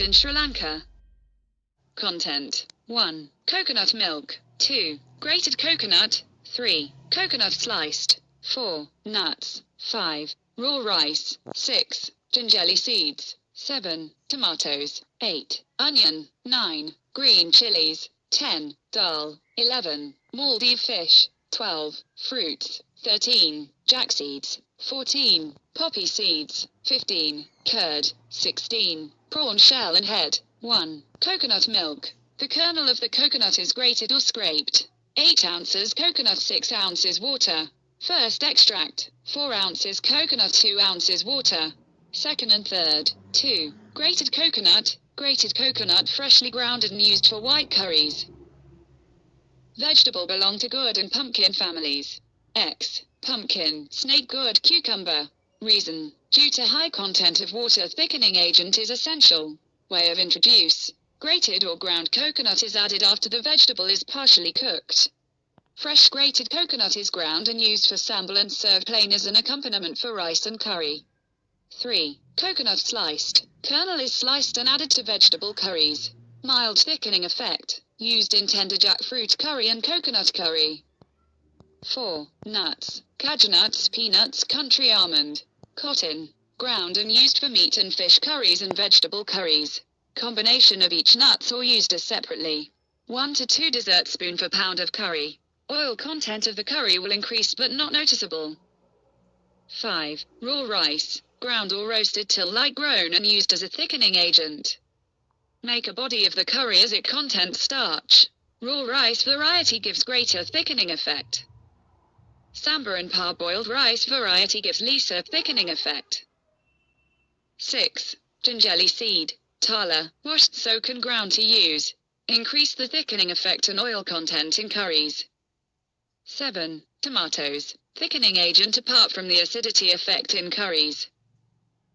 used in Sri Lanka. Content: 1. Coconut milk. 2. Grated coconut. 3. Coconut sliced. 4. Nuts. 5. Raw rice. 6. Gingelly seeds. 7. Tomatoes. 8. Onion. 9. Green chilies. 10. Dal. 11. Maldive fish. 12. Fruits. 13. Jack seeds. 14. Poppy seeds. 15. Curd. 16. Prawn shell and head. 1. Coconut milk. The kernel of the coconut is grated or scraped. 8 ounces coconut, 6 ounces water. First extract. 4 ounces coconut, 2 ounces water. Second and third. 2. Grated coconut. Grated coconut freshly ground and used for white curries. Vegetable belong to gourd and pumpkin families. X. Pumpkin, snake gourd, cucumber. Reason: due to high content of water, thickening agent is essential. Way of introduce: grated or ground coconut is added after the vegetable is partially cooked. Fresh grated coconut is ground and used for sambal and served plain as an accompaniment for rice and curry. 3. Coconut sliced. Kernel is sliced and added to vegetable curries. Mild thickening effect. Used in tender jackfruit curry and coconut curry. 4. Nuts. Cashew nuts, peanuts, country almond. Cotton. Ground and used for meat and fish curries and vegetable curries. Combination of each nuts or used as separately. 1 to 2 dessertspoon per pound of curry. Oil content of the curry will increase but not noticeable. 5. Raw rice. Ground or roasted till light grown and used as a thickening agent. Make a body of the curry as it contains starch. Raw rice variety gives greater thickening effect. Sambar and parboiled rice variety gives lesser thickening effect. 6. Gingelly seed. Tala, washed, soak and ground to use. Increase the thickening effect and oil content in curries. 7. Tomatoes. Thickening agent apart from the acidity effect in curries.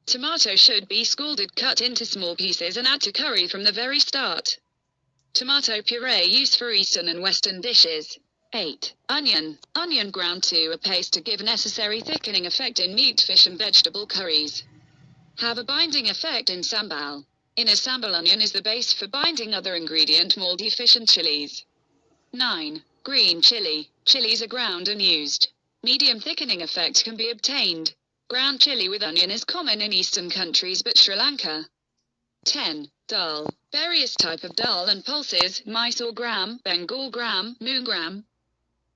Tomato should be scalded, cut into small pieces and add to curry from the very start. Tomato puree used for Eastern and Western dishes. 8. Onion. Onion ground to a paste to give necessary thickening effect in meat, fish and vegetable curries. Have a binding effect in sambal. In a sambal, onion is the base for binding other ingredient, Maldive fish and chilies. 9. Green chili. Chilies are ground and used. Medium thickening effect can be obtained. Ground chili with onion is common in Eastern countries but Sri Lanka. 10. Dal. Various type of dal and pulses, Mysore gram, Bengal gram, moong gram.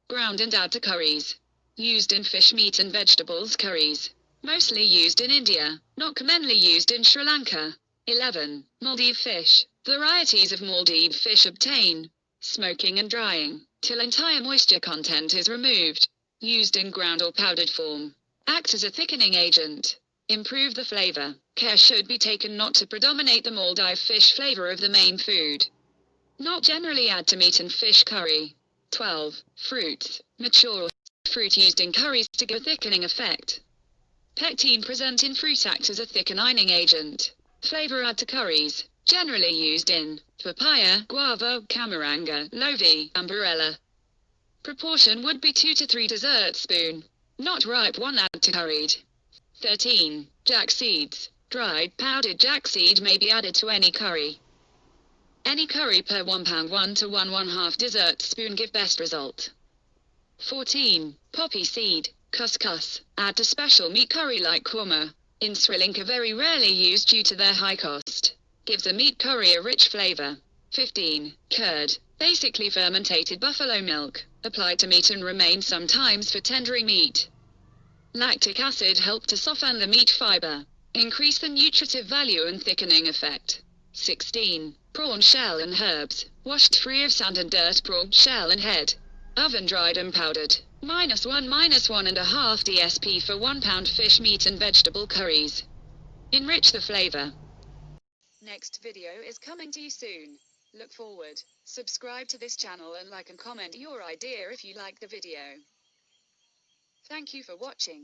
Ground and add to curries. Used in fish, meat and vegetables curries. Mostly used in India, not commonly used in Sri Lanka. 11. Maldive fish. Varieties of Maldive fish obtain. Smoking and drying, till entire moisture content is removed. Used in ground or powdered form. Act as a thickening agent. Improve the flavor. Care should be taken not to predominate the Maldive fish flavor of the main food. Not generally add to meat and fish curry. 12. Fruits. Mature fruit used in curries to give a thickening effect. Pectin present in fruit act as a thickening agent. Flavor add to curries. Generally used in papaya, guava, camaranga, lodi, umbrella. Proportion would be 2 to 3 dessertspoon. Not ripe 1 add to curried. 13. Jack seeds. Dried powdered jack seed may be added to any curry. Any curry per 1 pound 1 to 1½ dessertspoon give best result. 14. Poppy seed. Couscous. Add to special meat curry like korma. In Sri Lanka very rarely used due to their high cost. Gives a meat curry a rich flavor. 15. Curd. Basically fermented buffalo milk. Applied to meat and remain sometimes for tendering meat. Lactic acid help to soften the meat fiber. Increase the nutritive value and thickening effect. 16. Prawn shell and herbs. Washed free of sand and dirt prawn shell and head. Oven dried and powdered. -1 -1½ DSP for 1 pound fish, meat and vegetable curries. Enrich the flavor. Next video is coming to you soon. Look forward. Subscribe to this channel and like and comment your idea if you like the video. Thank you for watching.